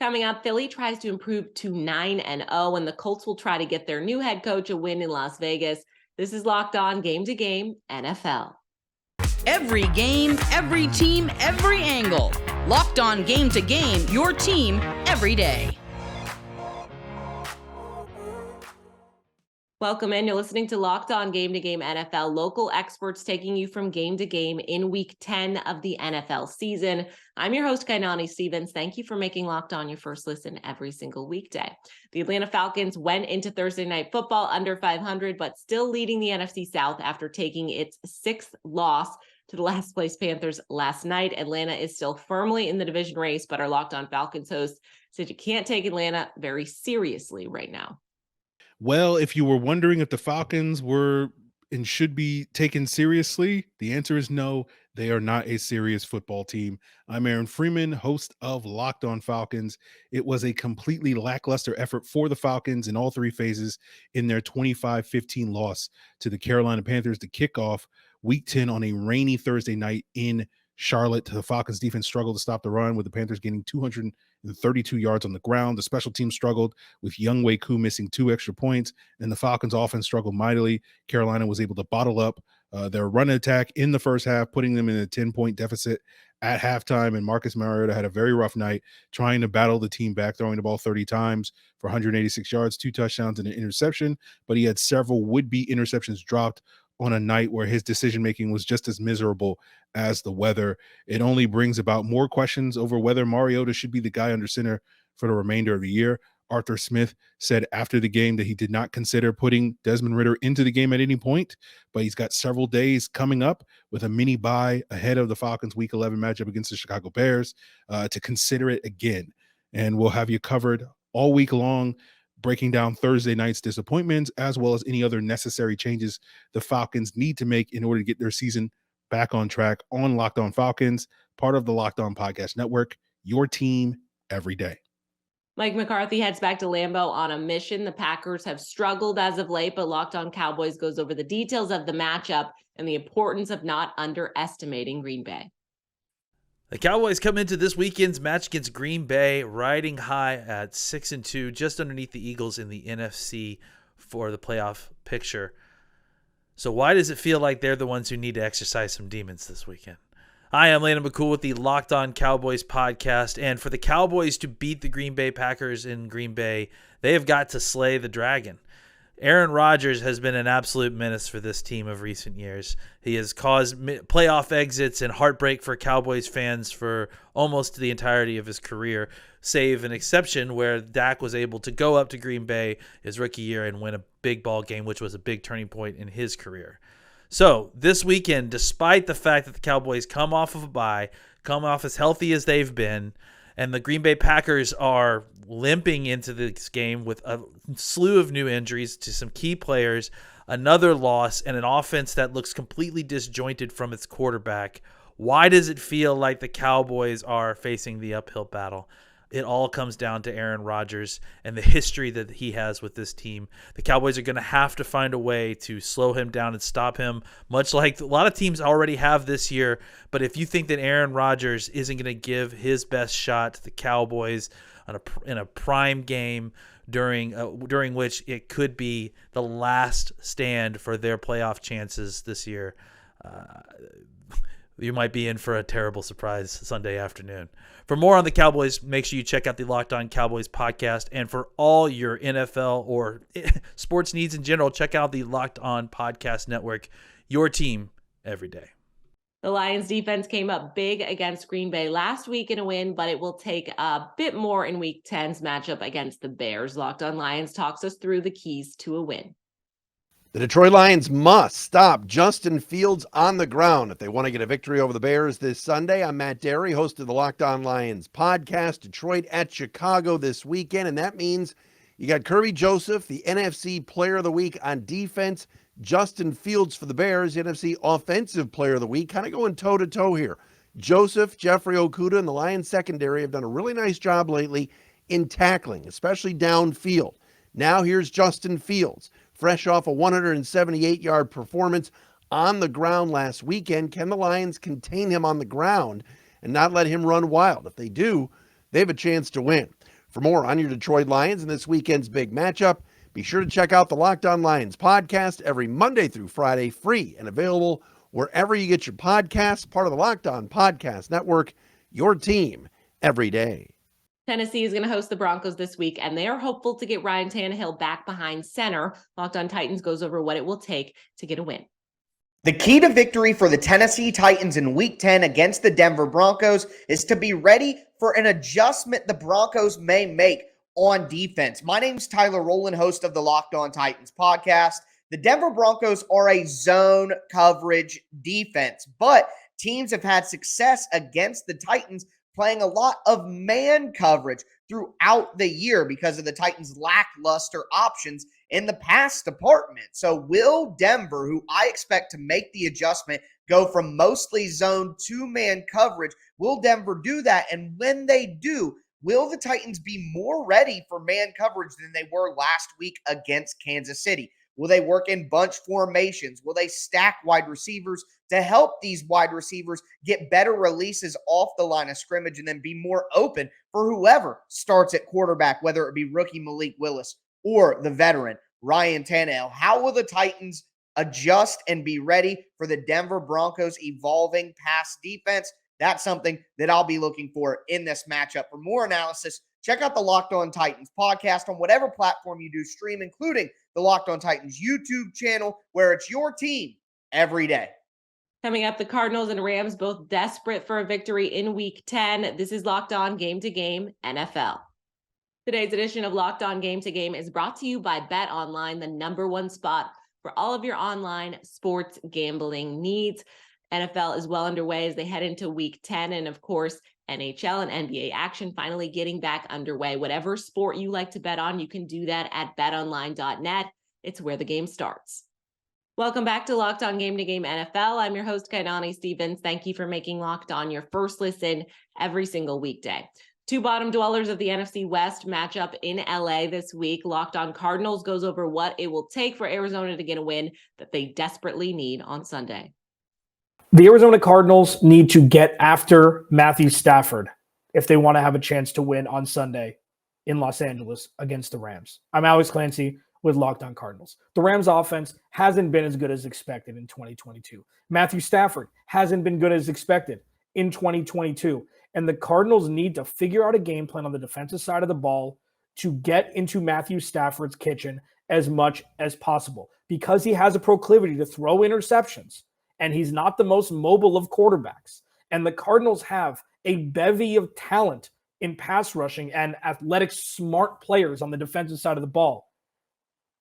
Coming up, Philly tries to improve to 9-0, and the Colts will try to get their new head coach a win in Las Vegas. This is Locked On Game to Game NFL. Every game, every team, every angle. Locked On Game to Game, your team every day. Welcome in. You're listening to Locked On Game to Game NFL, local experts taking you from game to game in week 10 of the NFL season. I'm your host, Kainani Stevens. Thank you for making Locked On your first listen every single weekday. The Atlanta Falcons went into Thursday Night Football under 500, but still leading the NFC South after taking its sixth loss to the last place Panthers last night. Atlanta is still firmly in the division race, but our Locked On Falcons host said you can't take Atlanta very seriously right now. Well, if you were wondering if the Falcons were and should be taken seriously, the answer is no. They are not a serious football team. I'm Aaron Freeman, host of Locked On Falcons. It was a completely lackluster effort for the Falcons in all three phases in their 25-15 loss to the Carolina Panthers to kick off Week 10 on a rainy Thursday night in Charlotte. The Falcons defense struggled to stop the run, with the Panthers getting 232 yards on the ground. The special team struggled, with Younghoe Koo missing 2 extra points, and the Falcons offense struggled mightily. Carolina was able to bottle up their run attack in the first half, putting them in a 10-point deficit at halftime, and Marcus Mariota had a very rough night trying to battle the team back, throwing the ball 30 times for 186 yards, 2 touchdowns, and an interception, but he had several would-be interceptions dropped on a night where his decision-making was just as miserable as the weather. It only brings about more questions over whether Mariota should be the guy under center for the remainder of the year. Arthur Smith said after the game that he did not consider putting Desmond Ridder into the game at any point, but he's got several days coming up with a mini bye ahead of the Falcons' Week 11 matchup against the Chicago Bears to consider it again. And we'll have you covered all week long, breaking down Thursday night's disappointments, as well as any other necessary changes the Falcons need to make in order to get their season back on track on Locked On Falcons, part of the Locked On Podcast Network, your team every day. Mike McCarthy heads back to Lambeau on a mission. The Packers have struggled as of late, but Locked On Cowboys goes over the details of the matchup and the importance of not underestimating Green Bay. The Cowboys come into this weekend's match against Green Bay riding high at 6-2, just underneath the Eagles in the NFC for the playoff picture. So why does it feel like they're the ones who need to exercise some demons this weekend? Hi, I'm Landon McCool with the Locked On Cowboys podcast, and for the Cowboys to beat the Green Bay Packers in Green Bay, they have got to slay the dragon. Aaron Rodgers has been an absolute menace for this team of recent years. He has caused playoff exits and heartbreak for Cowboys fans for almost the entirety of his career, save an exception where Dak was able to go up to Green Bay his rookie year and win a big ball game, which was a big turning point in his career. So this weekend, despite the fact that the Cowboys come off of a bye, come off as healthy as they've been, and the Green Bay Packers are limping into this game with a slew of new injuries to some key players, another loss, and an offense that looks completely disjointed from its quarterback. Why does it feel like the Cowboys are facing the uphill battle? It all comes down to Aaron Rodgers and the history that he has with this team. The Cowboys are going to have to find a way to slow him down and stop him, much like a lot of teams already have this year. But if you think that Aaron Rodgers isn't going to give his best shot to the Cowboys in a prime game during which it could be the last stand for their playoff chances this year, you might be in for a terrible surprise Sunday afternoon. For more on the Cowboys, make sure you check out the Locked On Cowboys podcast. And for all your NFL or sports needs in general, check out the Locked On Podcast Network, your team every day. The Lions defense came up big against Green Bay last week in a win, but it will take a bit more in Week 10's matchup against the Bears. Locked On Lions talks us through the keys to a win. The Detroit Lions must stop Justin Fields on the ground if they want to get a victory over the Bears this Sunday. I'm Matt Derry, host of the Locked On Lions podcast. Detroit at Chicago this weekend, and that means you got Kirby Joseph, the NFC Player of the Week on defense. Justin Fields for the Bears, the NFC Offensive Player of the Week, kind of going toe-to-toe here. Joseph, Jeffrey Okudah, and the Lions secondary have done a really nice job lately in tackling, especially downfield. Now here's Justin Fields, fresh off a 178-yard performance on the ground last weekend. Can the Lions contain him on the ground and not let him run wild? If they do, they have a chance to win. For more on your Detroit Lions and this weekend's big matchup, be sure to check out the Locked On Lions podcast every Monday through Friday, free and available wherever you get your podcasts, part of the Locked On Podcast Network, your team every day. Tennessee is going to host the Broncos this week, and they are hopeful to get Ryan Tannehill back behind center. Locked On Titans goes over what it will take to get a win. The key to victory for the Tennessee Titans in Week 10 against the Denver Broncos is to be ready for an adjustment the Broncos may make on defense. My name's Tyler Rowland, host of the Locked On Titans podcast. The Denver Broncos are a zone coverage defense, but teams have had success against the Titans playing a lot of man coverage throughout the year because of the Titans' lackluster options in the pass department. So will Denver, who I expect to make the adjustment, go from mostly zone to man coverage? Will Denver do that? And when they do, will the Titans be more ready for man coverage than they were last week against Kansas City? Will they work in bunch formations? Will they stack wide receivers to help these wide receivers get better releases off the line of scrimmage and then be more open for whoever starts at quarterback, whether it be rookie Malik Willis or the veteran Ryan Tannehill? How will the Titans adjust and be ready for the Denver Broncos' evolving pass defense? That's something that I'll be looking for in this matchup. For more analysis, check out the Locked On Titans podcast on whatever platform you do stream, including the Locked On Titans YouTube channel, where it's your team every day. Coming up, the Cardinals and Rams both desperate for a victory in Week 10. This is Locked On Game to Game NFL. Today's edition of Locked On Game to Game is brought to you by Bet Online, the #1 spot for all of your online sports gambling needs. NFL is well underway as they head into Week 10. And of course, NHL and NBA action finally getting back underway. Whatever sport you like to bet on, you can do that at betonline.net. It's where the game starts. Welcome back to Locked On Game to Game NFL. I'm your host, Kainani Stevens. Thank you for making Locked On your first listen every single weekday. Two bottom dwellers of the NFC West match up in LA this week. Locked On Cardinals goes over what it will take for Arizona to get a win that they desperately need on Sunday. The Arizona Cardinals need to get after Matthew Stafford if they want to have a chance to win on Sunday in Los Angeles against the Rams. I'm Alex Clancy with Locked On Cardinals. The Rams offense hasn't been as good as expected in 2022. Matthew Stafford hasn't been good as expected in 2022. And the Cardinals need to figure out a game plan on the defensive side of the ball to get into Matthew Stafford's kitchen as much as possible because he has a proclivity to throw interceptions. And he's not the most mobile of quarterbacks. And the Cardinals have a bevy of talent in pass rushing and athletic, smart players on the defensive side of the ball.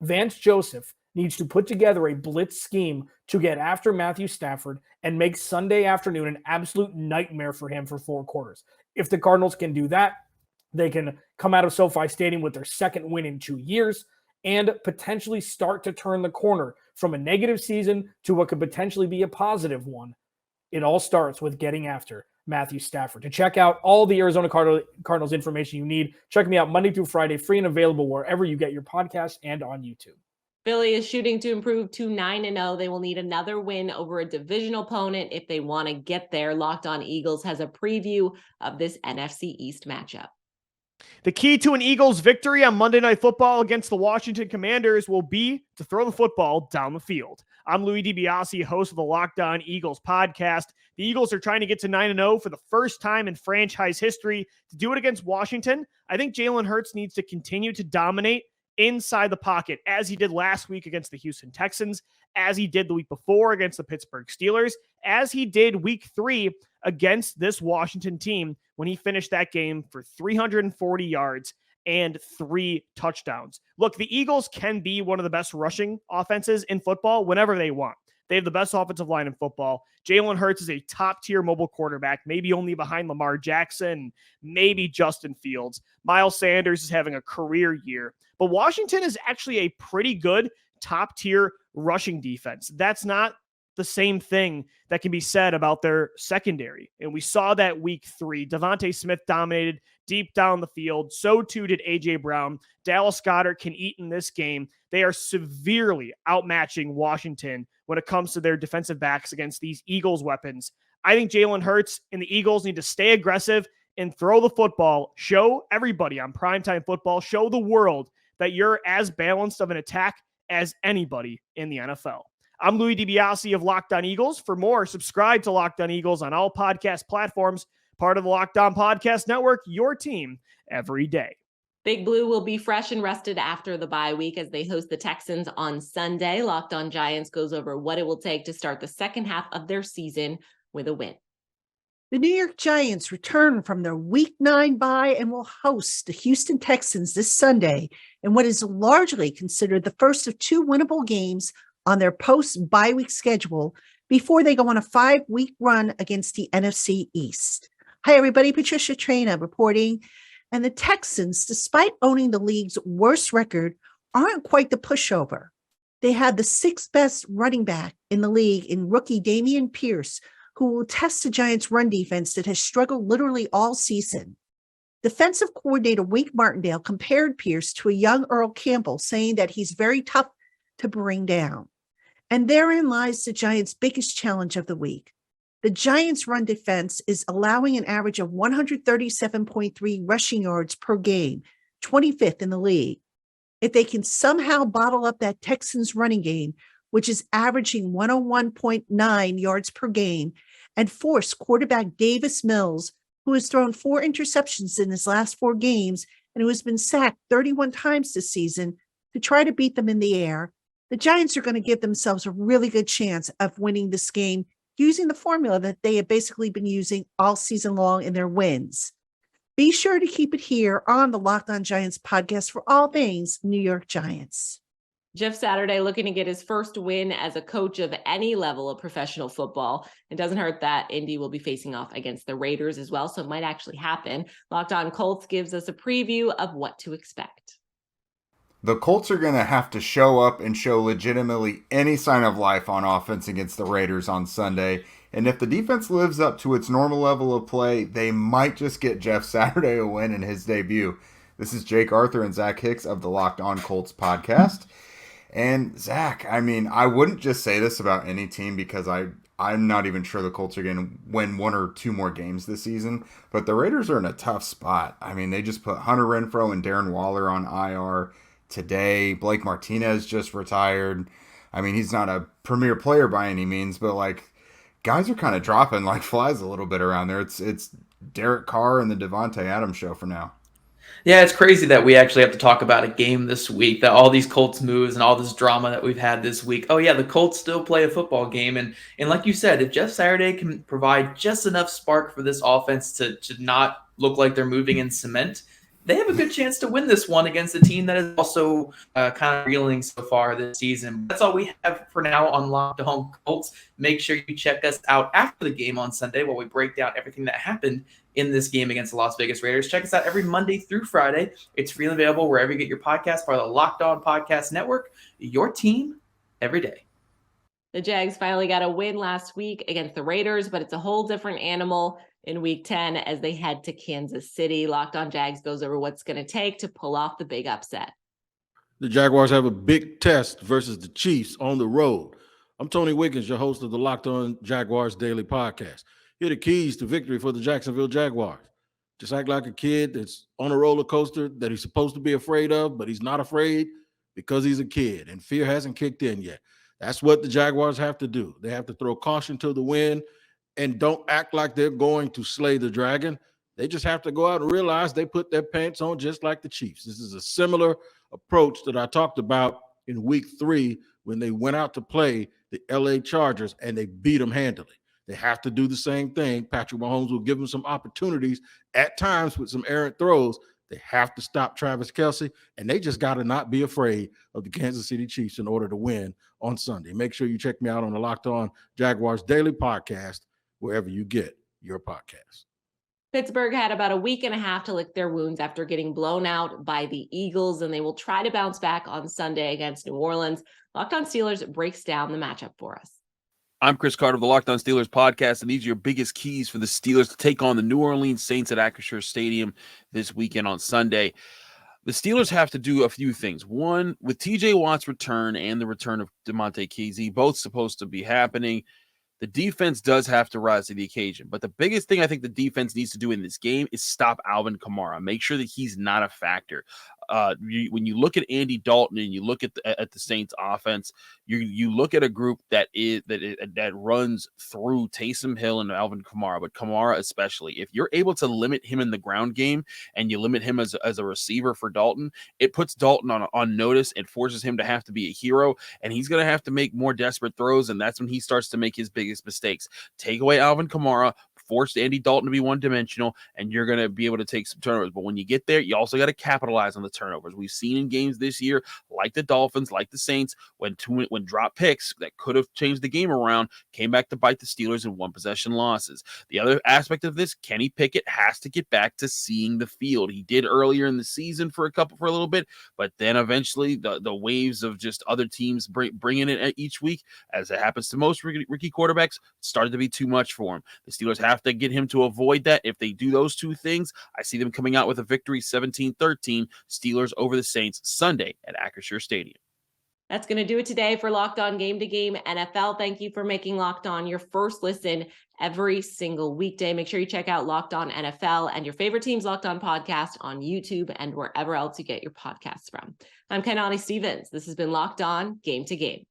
Vance Joseph needs to put together a blitz scheme to get after Matthew Stafford and make Sunday afternoon an absolute nightmare for him for 4 quarters. If the Cardinals can do that, they can come out of SoFi Stadium with their second win in 2 years and potentially start to turn the corner from a negative season to what could potentially be a positive one. It all starts with getting after Matthew Stafford. To check out all the Arizona Cardinals information you need, check me out Monday through Friday, free and available wherever you get your podcasts and on YouTube. Philly is shooting to improve to 9-0. They will need another win over a divisional opponent if they want to get there. Locked On Eagles has a preview of this NFC East matchup. The key to an Eagles victory on Monday Night Football against the Washington Commanders will be to throw the football down the field. I'm Louis DiBiase, host of the Locked On Eagles podcast. The Eagles are trying to get to 9-0 for the first time in franchise history. To do it against Washington, I think Jalen Hurts needs to continue to dominate inside the pocket, as he did last week against the Houston Texans, as he did the week before against the Pittsburgh Steelers, as he did week 3 against this Washington team when he finished that game for 340 yards and 3 touchdowns. Look, the Eagles can be one of the best rushing offenses in football whenever they want. They have the best offensive line in football. Jalen Hurts is a top-tier mobile quarterback, maybe only behind Lamar Jackson, maybe Justin Fields. Miles Sanders is having a career year. But Washington is actually a pretty good top-tier rushing defense. That's not the same thing that can be said about their secondary. And we saw that week 3. Devontae Smith dominated deep down the field. So too did A.J. Brown. Dallas Goedert can eat in this game. They are severely outmatching Washington when it comes to their defensive backs against these Eagles weapons. I think Jalen Hurts and the Eagles need to stay aggressive, and throw the football. Show everybody on primetime football, show the world that you're as balanced of an attack as anybody in the NFL. I'm Louis DiBiase of Locked On Eagles. For more, subscribe to Locked On Eagles on all podcast platforms, part of the Locked On Podcast Network, your team every day. Big Blue will be fresh and rested after the bye week as they host the Texans on Sunday. Locked On Giants goes over what it will take to start the second half of their season with a win. The New York Giants return from their Week 9 bye and will host the Houston Texans this Sunday in what is largely considered the first of 2 winnable games on their post-bye week schedule before they go on a 5-week run against the NFC East. Hi, everybody. Patricia Traina reporting. And the Texans, despite owning the league's worst record, aren't quite the pushover. They had the 6th best running back in the league in rookie Dameon Pierce, who will test the Giants' run defense that has struggled literally all season. Defensive coordinator Wink Martindale compared Pierce to a young Earl Campbell, saying that he's very tough to bring down. And therein lies the Giants' biggest challenge of the week. The Giants' run defense is allowing an average of 137.3 rushing yards per game, 25th in the league. If they can somehow bottle up that Texans running game, which is averaging 101.9 yards per game, and force quarterback Davis Mills, who has thrown 4 interceptions in his last 4 games and who has been sacked 31 times this season, to try to beat them in the air, the Giants are going to give themselves a really good chance of winning this game using the formula that they have basically been using all season long in their wins. Be sure to keep it here on the Locked On Giants podcast for all things New York Giants. Jeff Saturday looking to get his first win as a coach of any level of professional football. It doesn't hurt that Indy will be facing off against the Raiders as well, so it might actually happen. Locked On Colts gives us a preview of what to expect. The Colts are going to have to show up and show legitimately any sign of life on offense against the Raiders on Sunday. And if the defense lives up to its normal level of play, they might just get Jeff Saturday a win in his debut. This is Jake Arthur and Zach Hicks of the Locked On Colts podcast. And Zach, I mean, I wouldn't just say this about any team because I'm not even sure the Colts are going to win 1 or 2 more games this season. But the Raiders are in a tough spot. I mean, they just put Hunter Renfrow and Darren Waller on IR today. Blake Martinez just retired. I mean, he's not a premier player by any means, but like guys are kind of dropping like flies a little bit around there. It's Derek Carr and the Devontae Adams show for now. Yeah, it's crazy that we actually have to talk about a game this week, that all these Colts moves and all this drama that we've had this week. Oh yeah, the Colts still play a football game. And like you said, if Jeff Saturday can provide just enough spark for this offense to not look like they're moving in cement, they have a good chance to win this one against a team that is also kind of reeling so far this season. That's all we have for now on Locked On Colts. Make sure you check us out after the game on Sunday while we break down everything that happened in this game against the Las Vegas Raiders. Check us out every Monday through Friday. It's free and available wherever you get your podcast, part of the Locked On Podcast Network. Your team every day. The Jags finally got a win last week against the Raiders, but it's a whole different animal in week 10 as they head to Kansas City. Locked On Jags goes over what's going to take to pull off the big upset. The Jaguars have a big test versus the Chiefs on the road. I'm Tony Wiggins, your host of the Locked On Jaguars Daily Podcast. Here are the keys to victory for the Jacksonville Jaguars. Just act like a kid that's on a roller coaster that he's supposed to be afraid of, but he's not afraid because he's a kid and fear hasn't kicked in yet. That's what the Jaguars have to do. They have to throw caution to the wind and don't act like they're going to slay the dragon. They just have to go out and realize they put their pants on just like the Chiefs. This is a similar approach that I talked about in week 3 when they went out to play the LA Chargers and they beat them handily. They have to do the same thing. Patrick Mahomes will give them some opportunities at times with some errant throws. They have to stop Travis Kelce, and they just got to not be afraid of the Kansas City Chiefs in order to win on Sunday. Make sure you check me out on the Locked On Jaguars Daily Podcast, wherever you get your podcast. Pittsburgh had about a week and a half to lick their wounds after getting blown out by the Eagles, and they will try to bounce back on Sunday against New Orleans. Locked On Steelers breaks down the matchup for us. I'm Chris Carter of the Locked On Steelers podcast, and these are your biggest keys for the Steelers to take on the New Orleans Saints at Acrisure Stadium this weekend on Sunday. The Steelers have to do a few things. One, with TJ Watt's return and the return of DeMonte Kesey, both supposed to be happening, The defense does have to rise to the occasion. But the biggest thing I think the defense needs to do in this game is stop Alvin Kamara. Make sure that he's not a factor. When you look at Andy Dalton and you look at the Saints offense, you look at a group that runs through Taysom Hill and Alvin Kamara, but Kamara especially. If you're able to limit him in the ground game and you limit him as a receiver for Dalton, it puts Dalton on notice. It forces him to have to be a hero, and he's going to have to make more desperate throws, and that's when he starts to make his biggest mistakes. Take away Alvin Kamara, force Andy Dalton to be one-dimensional, and you're going to be able to take some turnovers. But when you get there, you also got to capitalize on the turnovers. We've seen in games this year, like the Dolphins, like the Saints, when drop picks that could have changed the game around came back to bite the Steelers in one-possession losses. The other aspect of this, Kenny Pickett has to get back to seeing the field. He did earlier in the season for a little bit, but then eventually the waves of just other teams bringing it each week, as it happens to most rookie quarterbacks, started to be too much for him. The Steelers have to get him to avoid that. If they do those two things, I see them coming out with a victory 17-13, Steelers over the Saints Sunday at Acrisure Stadium. That's going to do it today for Locked On Game to Game NFL. Thank you for making Locked On your first listen every single weekday. Make sure you check out Locked On NFL and your favorite team's Locked On podcast on YouTube and wherever else you get your podcasts from. I'm Kainani Stevens. This has been Locked On Game to Game.